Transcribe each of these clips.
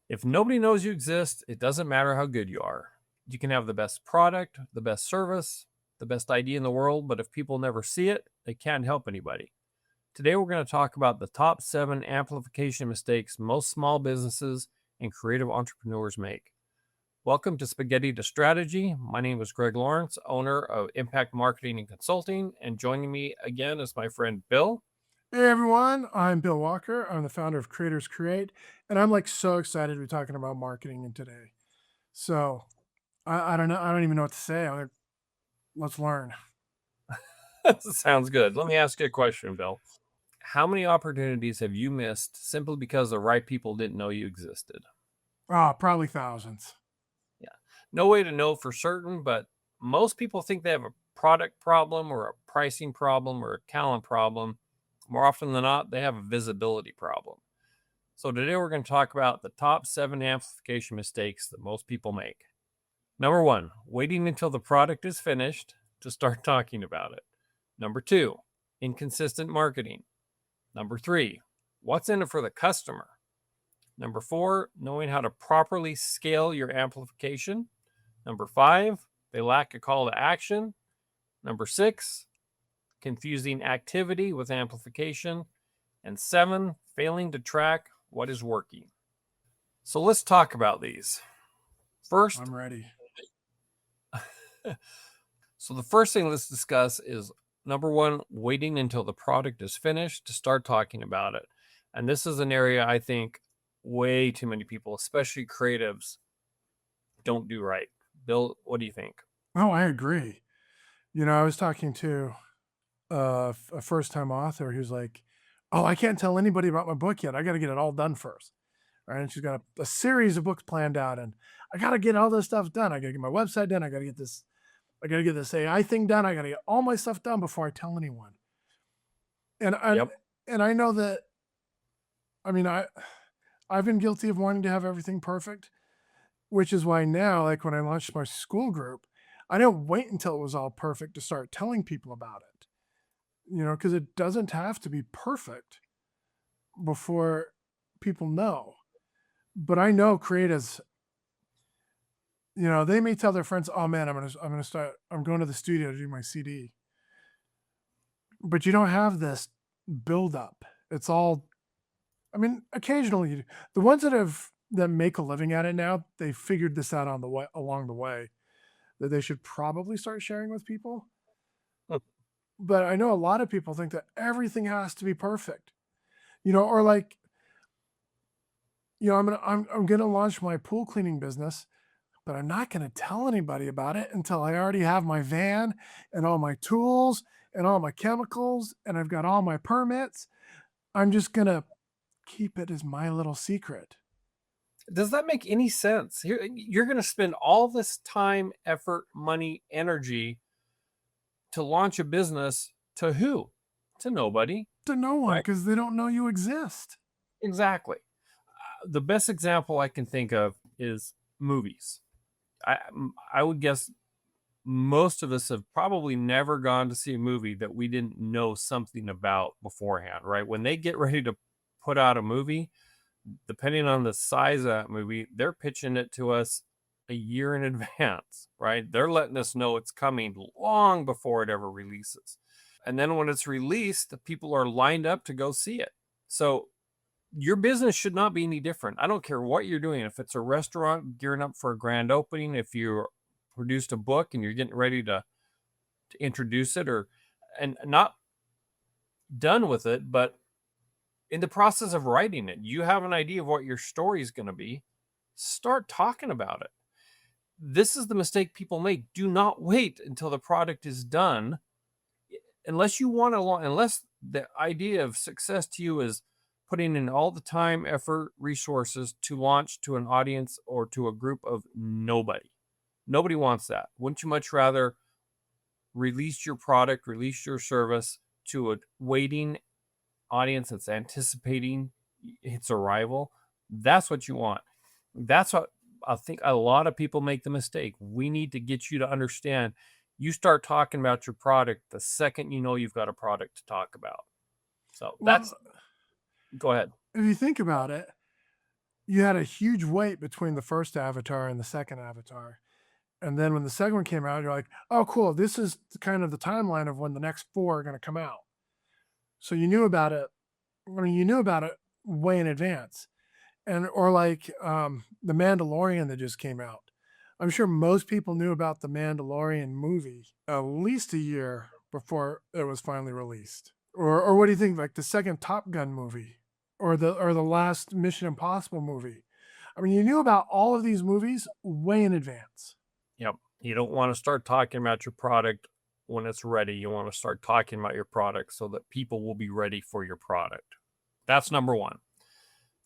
If nobody knows you exist, it doesn't matter how good you are. You can have the best product, the best service, the best idea in the world, but if people never see it, they can't help anybody. Today, we're going to talk about the top 7 amplification mistakes most small businesses and creative entrepreneurs make. Welcome to Spaghetti to Strategy. My name is Gregg Lawrence, owner of Impact Marketing and Consulting, and joining me again is my friend Bill. Hey everyone, I'm Bill Walker. I'm the founder of Creators Create, and I'm like so excited to be talking about marketing in today. So I don't know, I don't even know what to say. Let's learn. Sounds good. Let me ask you a question, Bill. How many opportunities have you missed simply because the right people didn't know you existed? Probably thousands. Yeah. No way to know for certain, but most people think they have a product problem or a pricing problem or a talent problem. More often than not, they have a visibility problem. So today we're going to talk about the top 7 amplification mistakes that most people make. Number 1, waiting until the product is finished to start talking about it. Number 2, inconsistent marketing. Number 3, what's in it for the customer? Number 4, knowing how to properly scale your amplification. Number 5, they lack a call to action. Number 6, confusing activity with amplification. And 7, failing to track what is working. So let's talk about these. First, I'm ready. so the first thing let's discuss is number 1, waiting until the product is finished to start talking about it. And this is an area I think way too many people, especially creatives, don't do right. Bill, what do you think? Oh, I agree. I was talking to a first time author who's like, "Oh, I can't tell anybody about my book yet. I got to get it all done first." Right? And she's got a series of books planned out, and I got to get all this stuff done. I got to get my website done. I got to get this AI thing done. I got to get all my stuff done before I tell anyone. And and Yep. and I know that. I mean, I've been guilty of wanting to have everything perfect, which is why now, like when I launched my school group, I didn't wait until it was all perfect to start telling people about it. Because it doesn't have to be perfect before people know. But I know creatives, they may tell their friends, "Oh man, I'm going to the studio to do my CD." But you don't have this build up. It's all, I mean, occasionally you do. The ones that make a living at it now, they figured this out on the way along the way that they should probably start sharing with people. But I know a lot of people think that everything has to be perfect. Or like, I'm gonna launch my pool cleaning business, but I'm not gonna tell anybody about it until I already have my van and all my tools and all my chemicals and I've got all my permits. I'm just gonna keep it as my little secret. Does that make any sense? You're going to spend all this time, effort, money, energy to launch a business to who? To nobody, To no one right? because they don't know you exist. Exactly. The best example I can think of is movies. I I would guess most of us have probably never gone to see a movie that we didn't know something about beforehand, right? When they get ready to put out a movie, depending on the size of that movie, they're pitching it to us a year in advance, right? They're letting us know it's coming long before it ever releases. And then when it's released, the people are lined up to go see it. So your business should not be any different. I don't care what you're doing. If it's a restaurant gearing up for a grand opening, if you produced a book and you're getting ready to introduce it or and not done with it, but in the process of writing it, you have an idea of what your story is going to be. Start talking about it. This is the mistake people make. Do not wait until the product is done unless you want to unless the idea of success to you is putting in all the time, effort, resources to launch to an audience or to a group of nobody. Nobody wants that. Wouldn't you much rather release your product, release your service to a waiting audience that's anticipating its arrival? That's what you want. That's what I think a lot of people make the mistake. We need to get you to understand. You start talking about your product the second you know you've got a product to talk about. So that's Well, go ahead. if you think about it, you had a huge wait between the first Avatar and the second Avatar. And then when the second one came out, you're like, oh, cool. This is kind of the timeline of when the next 4 are going to come out. So you knew about it. I mean, you knew about it way in advance. And, or like the Mandalorian that just came out. I'm sure most people knew about the Mandalorian movie at least a year before it was finally released. Or what do you think? Like the second Top Gun movie, or the last Mission Impossible movie. I mean, you knew about all of these movies way in advance. Yep. You don't want to start talking about your product when it's ready. You want to start talking about your product so that people will be ready for your product. That's number one.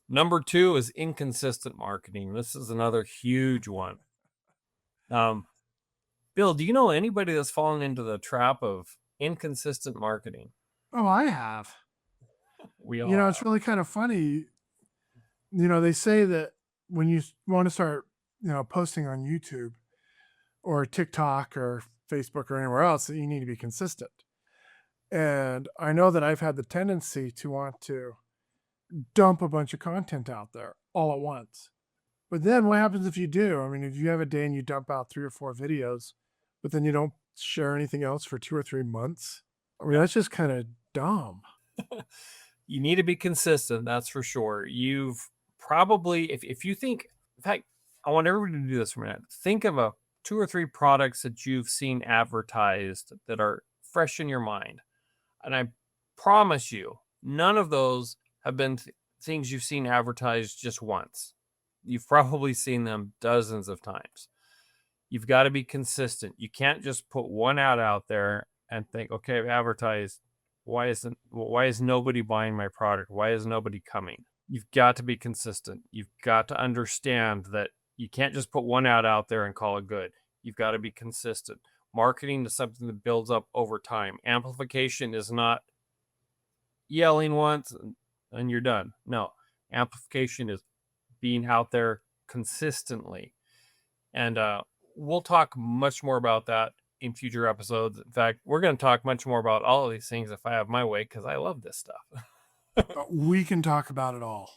Number two is inconsistent marketing. This is another huge one. Bill, do you know anybody that's fallen into the trap of inconsistent marketing? Oh, I have. We You all know, have. it's really kind of funny. You know, they say that when you want to start, posting on YouTube or TikTok or Facebook or anywhere else, that you need to be consistent. And I know that I've had the tendency to want to dump a bunch of content out there all at once. But then what happens if you do? I mean, if you have a day and you dump out 3 or 4 videos, but then you don't share anything else for 2 or 3 months, I mean, that's just kind of dumb. You need to be consistent, that's for sure. You've probably, if you think, in fact, I want everybody to do this for a minute. Think of a 2 or 3 products that you've seen advertised that are fresh in your mind. And I promise you, none of those have been things you've seen advertised just once. You've probably seen them dozens of times. You've got to be consistent. You can't just put one ad out there and think, okay, I've advertised. Why is nobody buying my product? Why is nobody coming? You've got to be consistent. You've got to understand that you can't just put one ad out there and call it good. You've got to be consistent. Marketing is something that builds up over time. Amplification is not yelling once and you're done. No, amplification is being out there consistently. And we'll talk much more about that in future episodes. In fact, we're going to talk much more about all of these things if I have my way, because I love this stuff. We can talk about it all.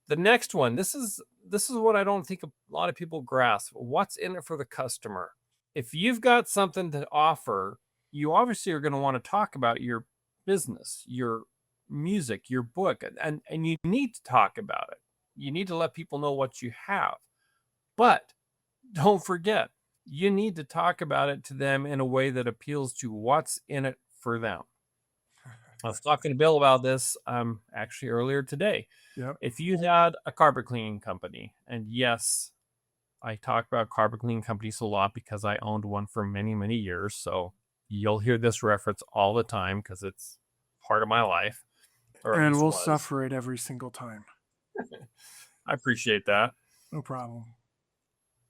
The next one, this is what I don't think a lot of people grasp. What's in it for the customer? If you've got something to offer, you obviously are going to want to talk about your business, your music, your book, and you need to talk about it. You need to let people know what you have. But don't forget, you need to talk about it to them in a way that appeals to what's in it for them. I was talking to Bill about this actually earlier today. Yep. If you had a carpet cleaning company, and yes, I talk about carpet cleaning companies a lot because I owned one for many, many years. So you'll hear this reference all the time because it's part of my life. And we'll suffer it every single time. I appreciate that. No problem.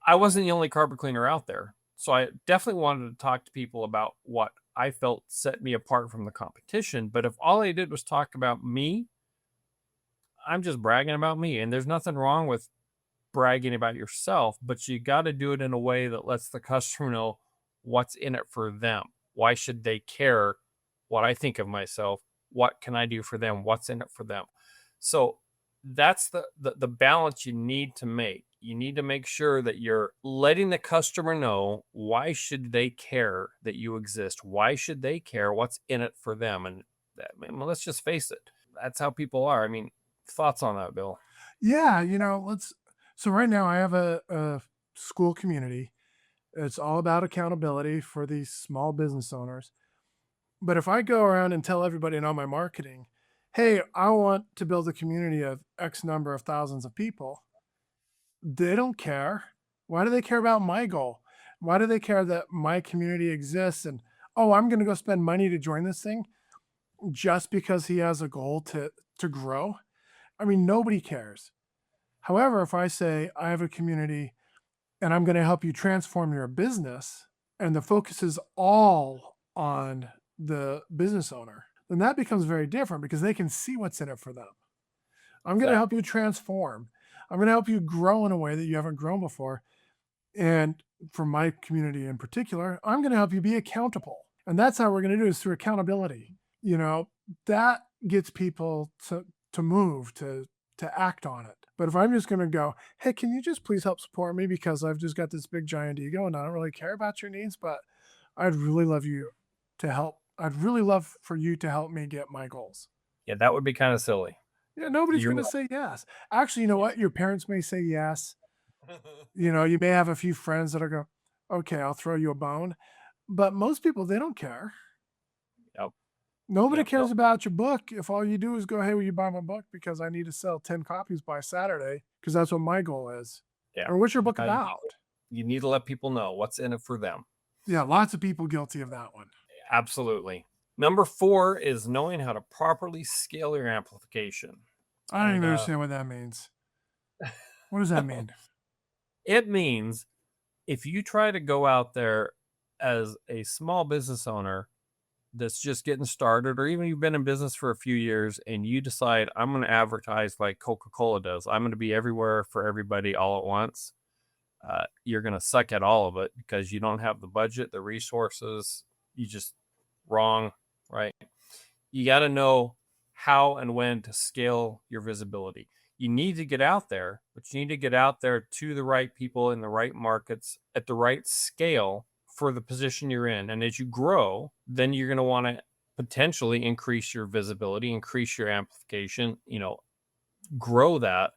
I wasn't the only carpet cleaner out there. So I definitely wanted to talk to people about what I felt set me apart from the competition. But if all I did was talk about me, I'm just bragging about me. And there's nothing wrong with bragging about yourself, but you got to do it in a way that lets the customer know what's in it for them. Why should they care what I think of myself? What can I do for them? What's in it for them? So that's the balance you need to make. You need to make sure that you're letting the customer know why should they care that you exist? Why should they care what's in it for them? And let's just face it. That's how people are. I mean, thoughts on that, Bill? Yeah, so right now I have a school community. It's all about accountability for these small business owners. But if I go around and tell everybody in all my marketing, hey, I want to build a community of X number of thousands of people, they don't care. Why do they care about my goal? Why do they care that my community exists? And, oh, I'm going to go spend money to join this thing just because he has a goal to grow? I mean, nobody cares. However, if I say I have a community and I'm going to help you transform your business, and the focus is all on the business owner, then that becomes very different because they can see what's in it for them. I'm going to help you transform. I'm going to help you grow in a way that you haven't grown before. And for my community in particular, I'm going to help you be accountable. And that's how we're going to do it, is through accountability. That gets people to move, to act on it. But if I'm just going to go, hey, can you just please help support me because I've just got this big giant ego and I don't really care about your needs, but I'd really love you to help. I'd really love for you to help me get my goals. Yeah, that would be kind of silly. Yeah, nobody's You're going to right. say yes. Actually, you know what? Your parents may say yes. You know, you may have a few friends that are go, okay, I'll throw you a bone. But most people, they don't care. Yep. Nobody Yep. cares about your book if all you do is go, hey, will you buy my book because I need to sell 10 copies by Saturday because that's what my goal is. Yeah. Or what's your book Uh, about? you need to let people know what's in it for them. Yeah, lots of people guilty of that one. Absolutely. Number 4 is knowing how to properly scale your amplification. I don't And even understand what that means. What does that mean? it means if you try to go out there as a small business owner that's just getting started, or even you've been in business for a few years and you decide, I'm going to advertise like Coca-Cola does, I'm going to be everywhere for everybody all at once, you're going to suck at all of it because you don't have the budget, the resources. You just wrong, right? You got to know how and when to scale your visibility. You need to get out there, but you need to get out there to the right people in the right markets at the right scale for the position you're in. And as you grow, then you're going to want to potentially increase your visibility, increase your amplification, grow that.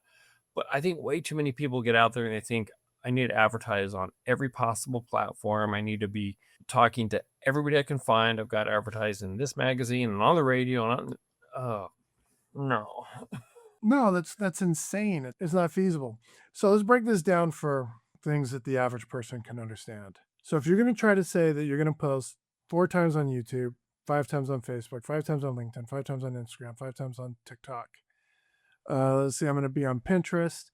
But I think way too many people get out there and they think, I need to advertise on every possible platform. I need to be talking to everybody I can find. I've got to advertise in this magazine and on the radio. And no. No, that's insane. It's not feasible. So let's break this down for things that the average person can understand. So if you're going to try to say that you're going to post 4 times on YouTube, 5 times on Facebook, 5 times on LinkedIn, 5 times on Instagram, 5 times on TikTok. Let's see, I'm going to be on Pinterest.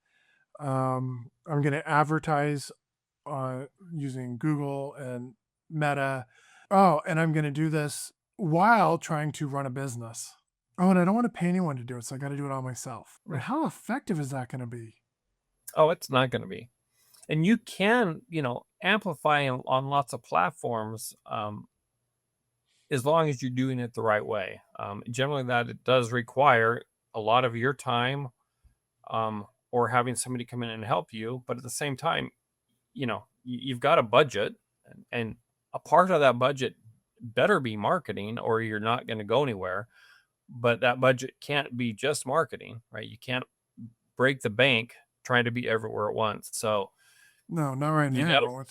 I'm going to advertise using Google and Meta. Oh, and I'm going to do this while trying to run a business. Oh, and I don't want to pay anyone to do it, so I got to do it all myself. But how effective is that going to be? Oh, it's not going to be. And you can, amplify on lots of platforms as long as you're doing it the right way. Generally, that it does require a lot of your time or having somebody come in and help you. But at the same time, you've got a budget, and a part of that budget better be marketing or you're not going to go anywhere. But that budget can't be just marketing, right? You can't break the bank trying to be everywhere at once. So no, not right now.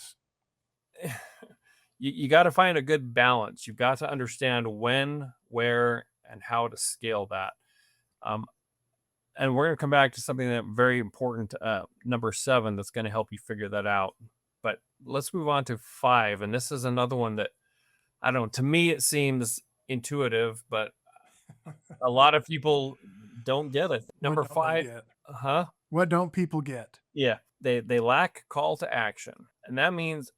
You got to find a good balance. You've got to understand when, where, and how to scale that. And we're going to come back to something that very important, number 7, that's going to help you figure that out. But let's move on to 5. And this is another one that, I don't know, to me, it seems intuitive, but a lot of people don't get it. Number 5. What don't people get? Yeah. They lack call to action. And that means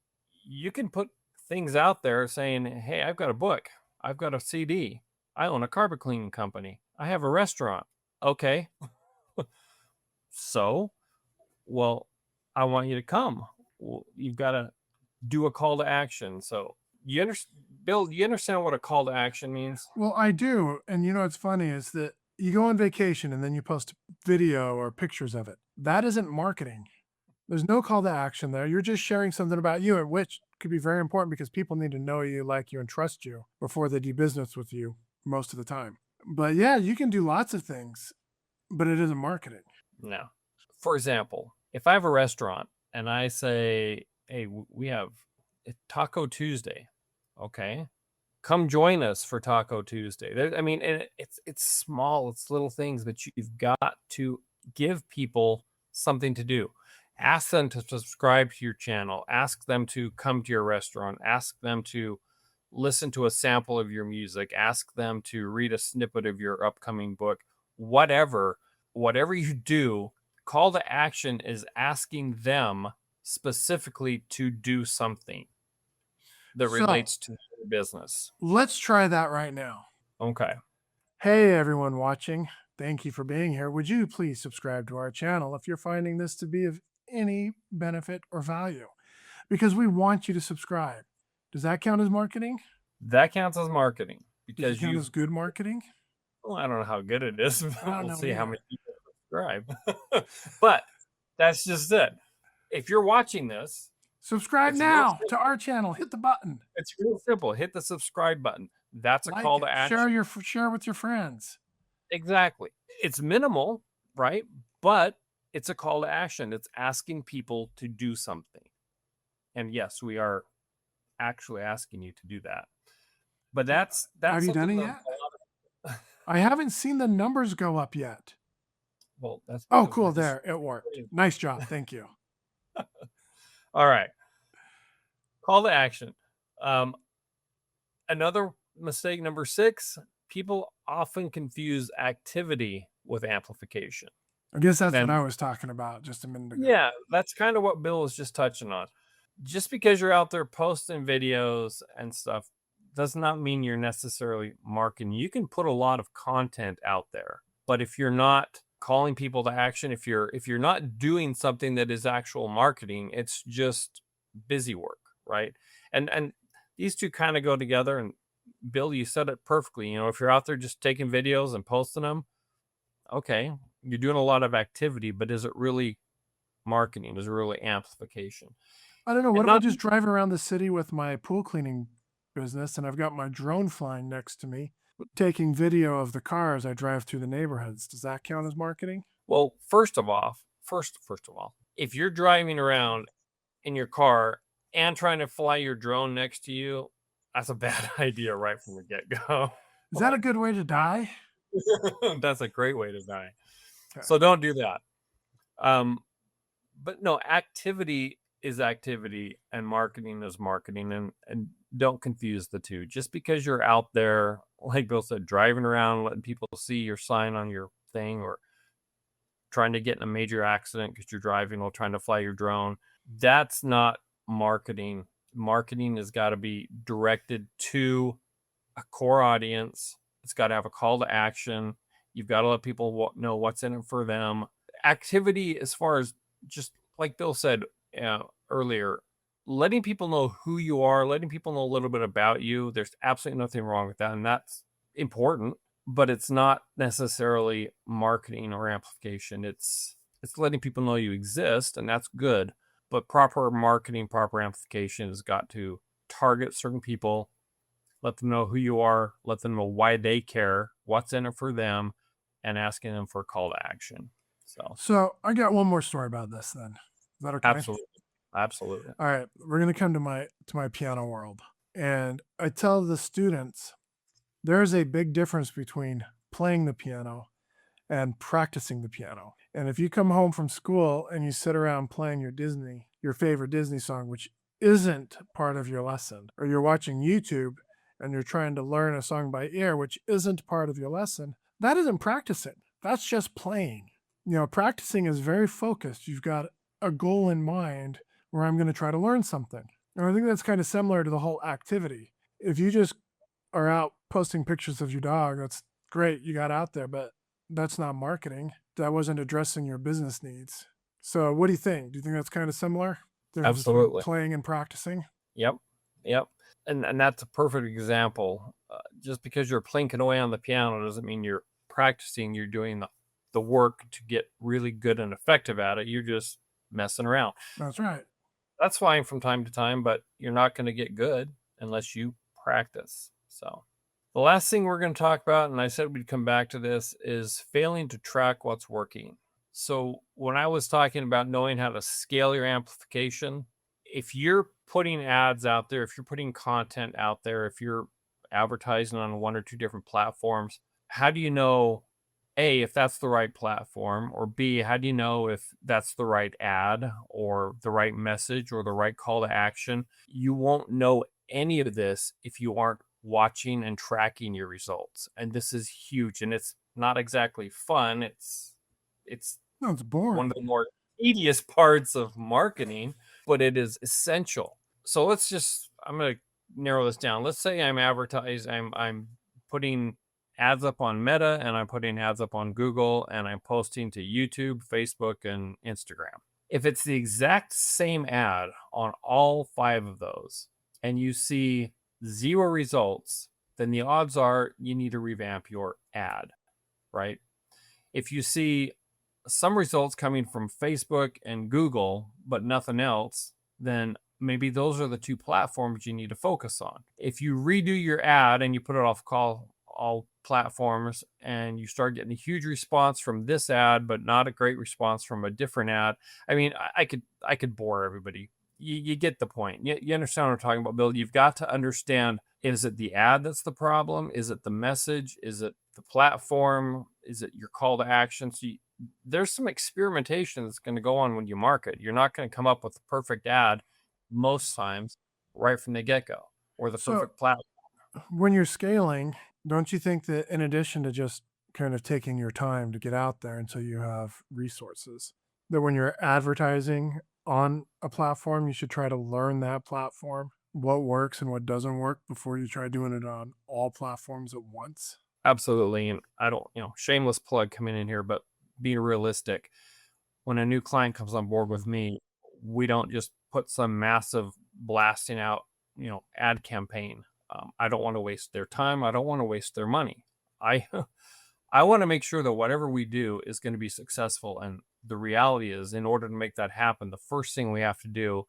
you can put things out there saying, hey, I've got a book. I've got a CD. I own a carpet cleaning company. I have a restaurant. Okay. So, well, I want you to come. Well, you've got to do a call to action. So you understand, Bill, you understand what a call to action means? Well, I do. And what's funny is that you go on vacation and then you post video or pictures of it. That isn't marketing. There's no call to action there. You're just sharing something about you, which could be very important because people need to know you, like you, and trust you before they do business with you most of the time. But yeah, you can do lots of things, but it isn't marketing. No. For example, if I have a restaurant and I say, hey, we have Taco Tuesday, okay, come join us for Taco Tuesday. I mean, and it's small, it's little things, but you've got to give people something to do. Ask them to subscribe to your channel. Ask them to come to your restaurant. Ask them to listen to a sample of your music. Ask them to read a snippet of your upcoming book. Whatever you do, call to action is asking them specifically to do something that relates to their business. Let's try that right now. Okay. Hey, everyone watching. Thank you for being here. Would you please subscribe to our channel if you're finding this to be of any benefit or value? Because we want you to subscribe. Does that count as marketing? That counts as marketing. Does it count as good marketing? Well, I don't know how good it is. We'll see how many people subscribe. But that's just it. If you're watching this, Subscribe it's real now to simple. our channel. Hit the button. It's real simple. Hit the subscribe button. That's a Like call it. to action. Share with your friends. Exactly. It's minimal, right? But it's a call to action. It's asking people to do something. And yes, we are actually asking you to do that. But that's Have you done something it that yet? I haven't seen the numbers go up yet. well, that's Oh, because cool. There, it worked. Nice job. Thank you. all right. Call to action. Another mistake, number 6, people often confuse activity with amplification. I guess that's what And I was talking about just a minute ago. yeah, that's kind of what Bill was just touching on. Just because you're out there posting videos and stuff does not mean you're necessarily marketing. You can put a lot of content out there, but if you're not calling people to action, if you're not doing something that is actual marketing, it's just busy work, right? And these two kind of go together. And Bill, you said it perfectly. If you're out there just taking videos and posting them, okay, you're doing a lot of activity, but is it really marketing? Is it really amplification? I don't know. What And if I not just drive around the city with my pool cleaning business and I've got my drone flying next to me, taking video of the car as I drive through the neighborhoods? Does that count as marketing? well, first of all, if you're driving around in your car and trying to fly your drone next to you, that's a bad idea right from the get-go. Is that a good way to die? That's a great way to die. Okay. So don't do that. But no, activity is activity and marketing is marketing, and don't confuse the two. Just because you're out there, like Bill said, driving around, letting people see your sign on your thing, or trying to get in a major accident because you're driving or trying to fly your drone, that's not marketing. Marketing has got to be directed to a core audience. It's got to have a call to action. You've got to let people know what's in it for them. Activity, as far as just like Bill said earlier, letting people know who you are, letting people know a little bit about you. There's absolutely nothing wrong with that, and that's important. But it's not necessarily marketing or amplification. It's letting people know you exist, and that's good. But proper marketing, proper amplification has got to target certain people, let them know who you are, let them know why they care, what's in it for them, and asking them for a call to action. So I got one more story about this then. Is that okay? Absolutely. All right. We're gonna come to my piano world. And I tell the students there's a big difference between playing the piano and practicing the piano. And if you come home from school and you sit around playing your favorite Disney song, which isn't part of your lesson, or you're watching YouTube and you're trying to learn a song by ear, which isn't part of your lesson, that isn't practicing. That's just playing. Practicing is very focused. You've got a goal in mind where I'm going to try to learn something. And I think that's kind of similar to the whole activity. If you just are out posting pictures of your dog, that's great. You got out there, but that's not marketing. That wasn't addressing your business needs. So what do you think? Do you think that's kind of similar? Absolutely. Playing and practicing? Yep. And that's a perfect example. Just because you're plinking away on the piano doesn't mean you're practicing. You're doing the work to get really good and effective at it. You're just messing around. That's right. That's fine from time to time, but you're not going to get good unless you practice. So the last thing we're going to talk about, and I said we'd come back to this, is failing to track what's working. So when I was talking about knowing how to scale your amplification, if you're putting ads out there, if you're putting content out there, if you're advertising on one or two different platforms, how do you know, A, if that's the right platform, or B, how do you know if that's the right ad or the right message or the right call to action? You won't know any of this if you aren't watching and tracking your results. And this is huge, and it's not exactly fun. It's boring. One of the more tedious parts of marketing, but it is essential. So I'm going to narrow this down. Let's say I'm putting ads up on Meta, and I'm putting ads up on Google, and I'm posting to YouTube, Facebook, and Instagram. If it's the exact same ad on all 5 of those, and you see 0 results, then the odds are you need to revamp your ad, right? If you see some results coming from Facebook and Google, but nothing else, then maybe those are the two platforms you need to focus on. If you redo your ad and you put it off all platforms and you start getting a huge response from this ad, but not a great response from a different ad, I mean, I could bore everybody. You get the point. You understand what I'm talking about, Bill. You've got to understand, is it the ad that's the problem? Is it the message? Is it the platform? Is it your call to action? So there's some experimentation that's going to go on when you market. You're not going to come up with the perfect ad most times right from the get-go, or the So perfect platform. when you're scaling, don't you think that in addition to just kind of taking your time to get out there until you have resources, that when you're advertising on a platform, you should try to learn that platform, what works and what doesn't work before you try doing it on all platforms at once? Absolutely. And I don't, shameless plug coming in here, but being realistic, when a new client comes on board with me, we don't just put some massive blasting out, ad campaign. I don't want to waste their time. I don't want to waste their money. I I want to make sure that whatever we do is going to be successful. And the reality is, in order to make that happen, the first thing we have to do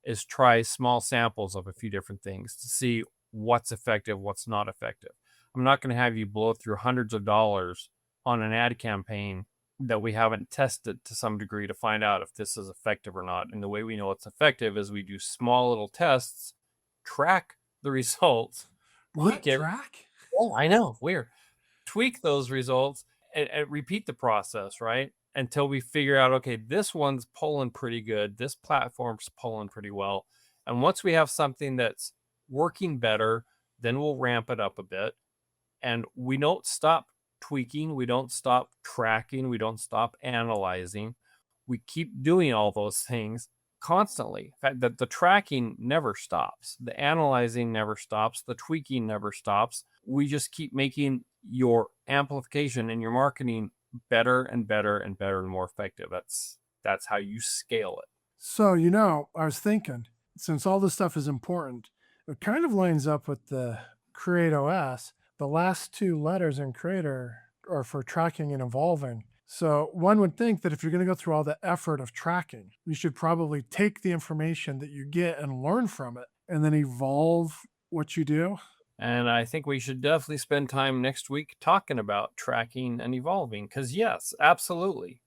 is try small samples of a few different things to see what's effective, what's not effective. I'm not going to have you blow through hundreds of dollars on an ad campaign that we haven't tested to some degree to find out if this is effective or not. And the way we know it's effective is we do small little tests, track the results. What? Track? Oh, I know. Weird. Tweak those results and repeat the process, right? Until we figure out, okay, this one's pulling pretty good. This platform's pulling pretty well. And once we have something that's working better, then we'll ramp it up a bit. And we don't stop tweaking. We don't stop tracking. We don't stop analyzing. We keep doing all those things constantly. In fact, the tracking never stops. The analyzing never stops. The tweaking never stops. We just keep making your amplification and your marketing better and better and better and more effective. That's how you scale it. So, I was thinking, since all this stuff is important, it kind of lines up with the Create OS. The last two letters in Creator are for tracking and evolving. So one would think that if you're going to go through all the effort of tracking, you should probably take the information that you get and learn from it and then evolve what you do. And I think we should definitely spend time next week talking about tracking and evolving, because yes, absolutely.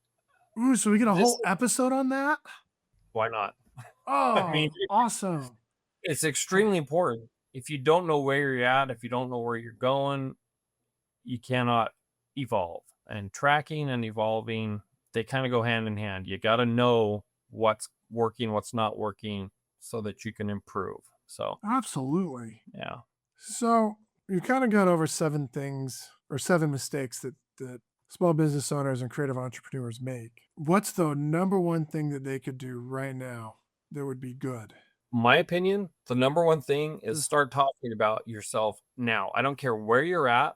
Ooh, so we get a whole episode on that? Why not? Oh, awesome. It's extremely important. If you don't know where you're at, if you don't know where you're going, you cannot evolve. And tracking and evolving, they kind of go hand in hand. You got to know what's working, what's not working, so that you can improve. So absolutely. Yeah. So you kind of got over 7 things or 7 mistakes that small business owners and creative entrepreneurs make. What's the number one thing that they could do right now that would be good? My opinion, the number one thing is start talking about yourself now. I don't care where you're at.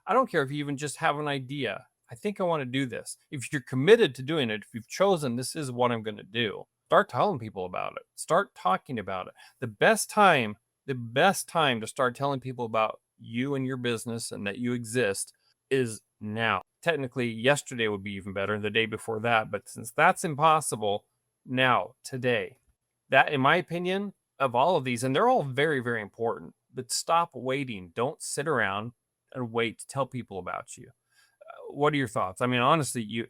I don't care if you even just have an idea. I think I want to do this. If you're committed to doing it, if you've chosen this is what I'm going to do, start telling people about it. Start talking about it. The best time to start telling people about you and your business and that you exist is now. Technically, yesterday would be even better, the day before that. But since that's impossible, now, today. That, in my opinion, of all of these, and they're all very, very important, but stop waiting. Don't sit around and wait to tell people about you. What are your thoughts? I mean, honestly, you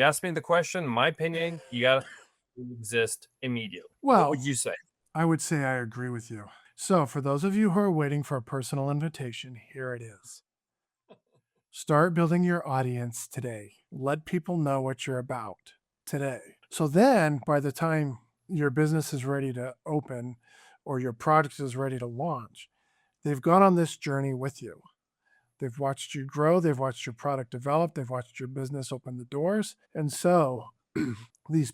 asked me the question. In my opinion, you got to exist immediately. Well, what would you say? I would say I agree with you. So for those of you who are waiting for a personal invitation, here it is. Start building your audience today. Let people know what you're about today. So then by the time your business is ready to open or your product is ready to launch, they've gone on this journey with you. They've watched you grow. They've watched your product develop. They've watched your business open the doors. And so these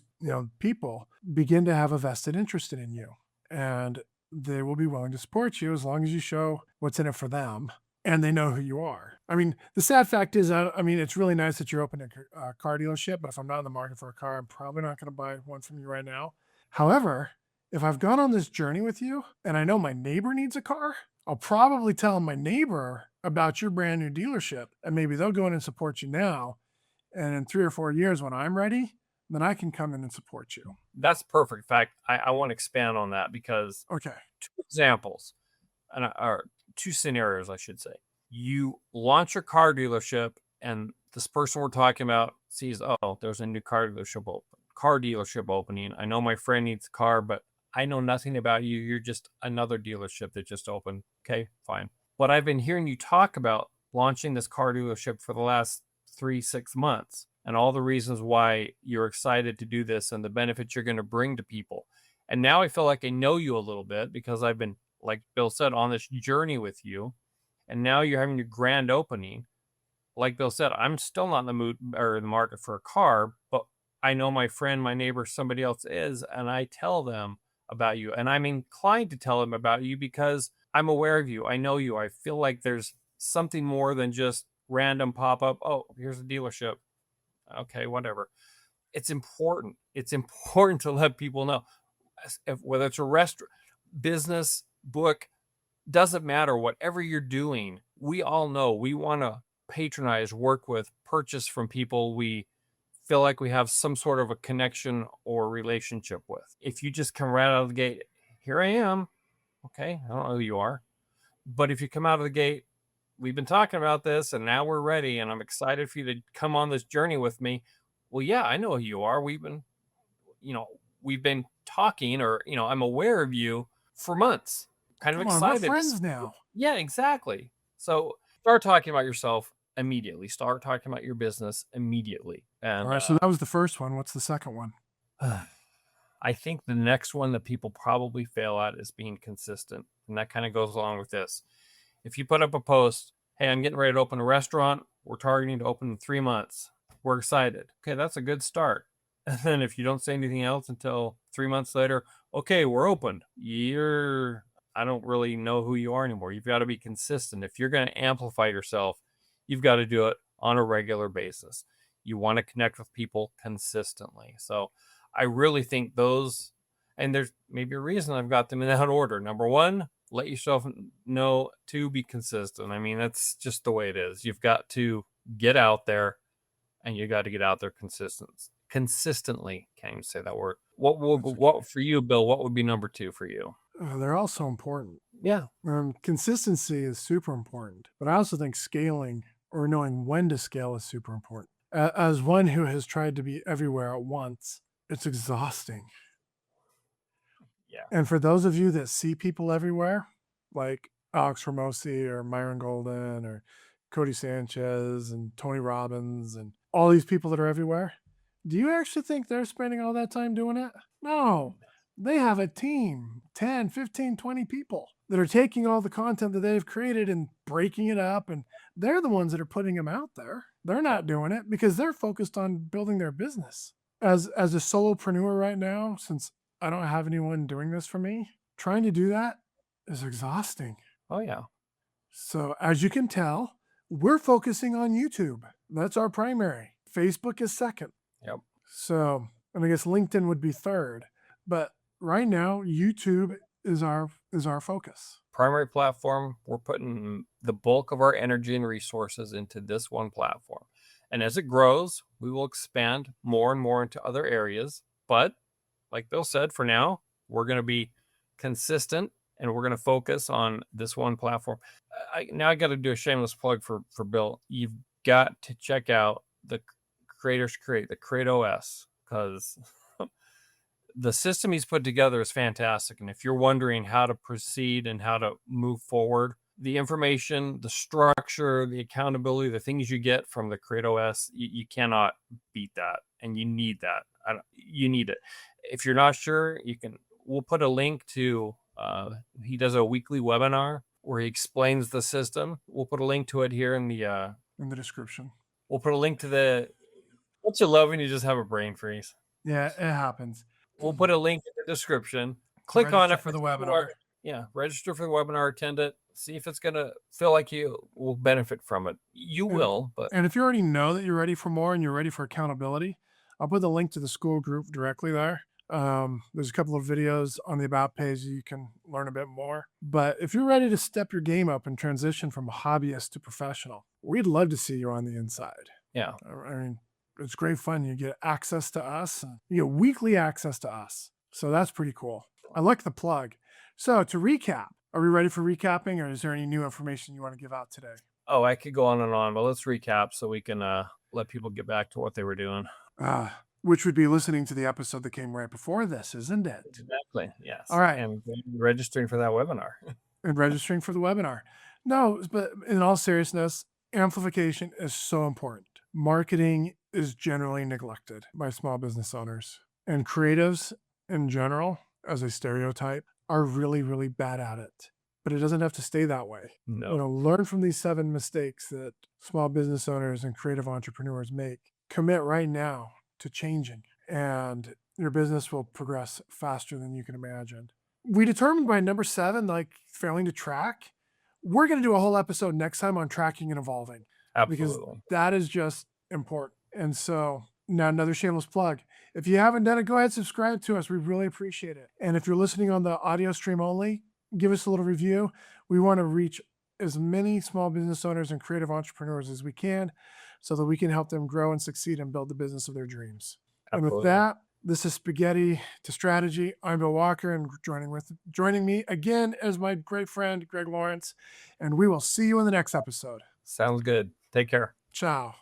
people begin to have a vested interest in you, and they will be willing to support you as long as you show what's in it for them and they know who you are. I mean, the sad fact is, it's really nice that you're opening a car dealership, but if I'm not in the market for a car, I'm probably not going to buy one from you right now. However, if I've gone on this journey with you and I know my neighbor needs a car, I'll probably tell my neighbor about your brand new dealership, and maybe they'll go in and support you now. And in 3 or 4 years, when I'm ready, then I can come in and support you. That's perfect. In fact, I want to expand on that because Okay. 2 examples, or 2 scenarios, I should say. You launch a car dealership, and this person we're talking about sees, oh, there's a new car dealership opening. I know my friend needs a car, but I know nothing about you. You're just another dealership that just opened. Okay, fine. But I've been hearing you talk about launching this car dealership for the last 3-6 months and all the reasons why you're excited to do this and the benefits you're going to bring to people. And now I feel like I know you a little bit because I've been, like Bill said, on this journey with you. And now you're having your grand opening. Like Bill said, I'm still not in the mood or in the market for a car, but I know my friend, my neighbor, somebody else is, and I tell them about you. And I'm inclined to tell them about you because I'm aware of you. I know you. I feel like there's something more than just random pop up. Oh, here's a dealership. Okay, whatever. It's important. It's important to let people know, whether it's a restaurant, business, book, doesn't matter. Whatever you're doing, we all know we want to patronize, work with, purchase from people we feel like we have some sort of a connection or relationship with. If you just come right out of the gate, here I am. Okay, I don't know who you are. But if you come out of the gate, we've been talking about this and now we're ready and I'm excited for you to come on this journey with me. Well, yeah, I know who you are. We've been talking, or, I'm aware of you for months. Kind of Come on, we're excited. friends now. Yeah, exactly. So start talking about yourself immediately. Start talking about your business immediately. And All right, so that was the first one. What's the second one? I think the next one that people probably fail at is being consistent. And that kind of goes along with this. If you put up a post, hey, I'm getting ready to open a restaurant. We're targeting to open in 3 months. We're excited. Okay, that's a good start. And then if you don't say anything else until 3 months later, okay, we're open. I don't really know who you are anymore. You've got to be consistent. If you're going to amplify yourself, you've got to do it on a regular basis. You want to connect with people consistently. So I really think those, and there's maybe a reason I've got them in that order. Number one, let yourself know to be consistent. I mean, that's just the way it is. You've got to get out there, and you got to get out there consistently. Can't even say that word. What for you, Bill? What would be number 2 for you? They're all so important. Yeah. Consistency is super important, but I also think scaling or knowing when to scale is super important. As one who has tried to be everywhere at once, it's exhausting. Yeah. And for those of you that see people everywhere, like Alex Ramosi or Myron Golden or Cody Sanchez and Tony Robbins and all these people that are everywhere, do you actually think they're spending all that time doing it? No. They have a team, 10, 15, 20 people that are taking all the content that they've created and breaking it up, and they're the ones that are putting them out there. They're not doing it because they're focused on building their business. As a solopreneur right now, since I don't have anyone doing this for me, trying to do that is exhausting. Oh, yeah. So as you can tell, we're focusing on YouTube. That's our primary. Facebook is second. Yep. So, and I guess LinkedIn would be third. But right now, YouTube is our focus. Primary platform, we're putting the bulk of our energy and resources into this one platform. And as it grows, we will expand more and more into other areas. But like Bill said, for now, we're going to be consistent and we're going to focus on this one platform. I got to do a shameless plug for Bill. You've got to check out the Creators Create, the Create OS, because the system he's put together is fantastic. And if you're wondering how to proceed and how to move forward, the information, the structure, the accountability, the things you get from the Create OS, you cannot beat that. And you need that. You need it. If you're not sure, we'll put a link to, he does a weekly webinar where he explains the system. We'll put a link to it here in the description. We'll put a link to don't you love when you just have a brain freeze? Yeah, it happens. We'll put a link in the description. Click on it for the webinar. Yeah, register for the webinar, attend it, see if it's going to feel like you will benefit from it. You will, but... And if you already know that you're ready for more and you're ready for accountability, I'll put the link to the school group directly there. There's a couple of videos on the About page you can learn a bit more. But if you're ready to step your game up and transition from a hobbyist to professional, we'd love to see you on the inside. Yeah. I mean, it's great fun. You get access to us. You get weekly access to us. So that's pretty cool. I like the plug. So to recap, are we ready for recapping, or is there any new information you want to give out today? Oh, I could go on and on, but let's recap so we can let people get back to what they were doing. Which would be listening to the episode that came right before this, isn't it? Exactly. Yes. All right. And registering for that webinar. And registering for the webinar. No, but in all seriousness, amplification is so important. Marketing is generally neglected by small business owners, and creatives in general, as a stereotype, are really, really bad at it. But it doesn't have to stay that way. No. You know, learn from these 7 mistakes that small business owners and creative entrepreneurs make. Commit right now to changing, and your business will progress faster than you can imagine. We determined by number 7, like failing to track. We're going to do a whole episode next time on tracking and evolving. Absolutely. Because that is just important. And so now another shameless plug. If you haven't done it, go ahead and subscribe to us. We really appreciate it. And if you're listening on the audio stream only, give us a little review. We want to reach as many small business owners and creative entrepreneurs as we can so that we can help them grow and succeed and build the business of their dreams. Absolutely. And with that, this is Spaghetti to Strategy. I'm Bill Walker, and joining me again is my great friend, Gregg Lawrence. And we will see you in the next episode. Sounds good. Take care. Ciao.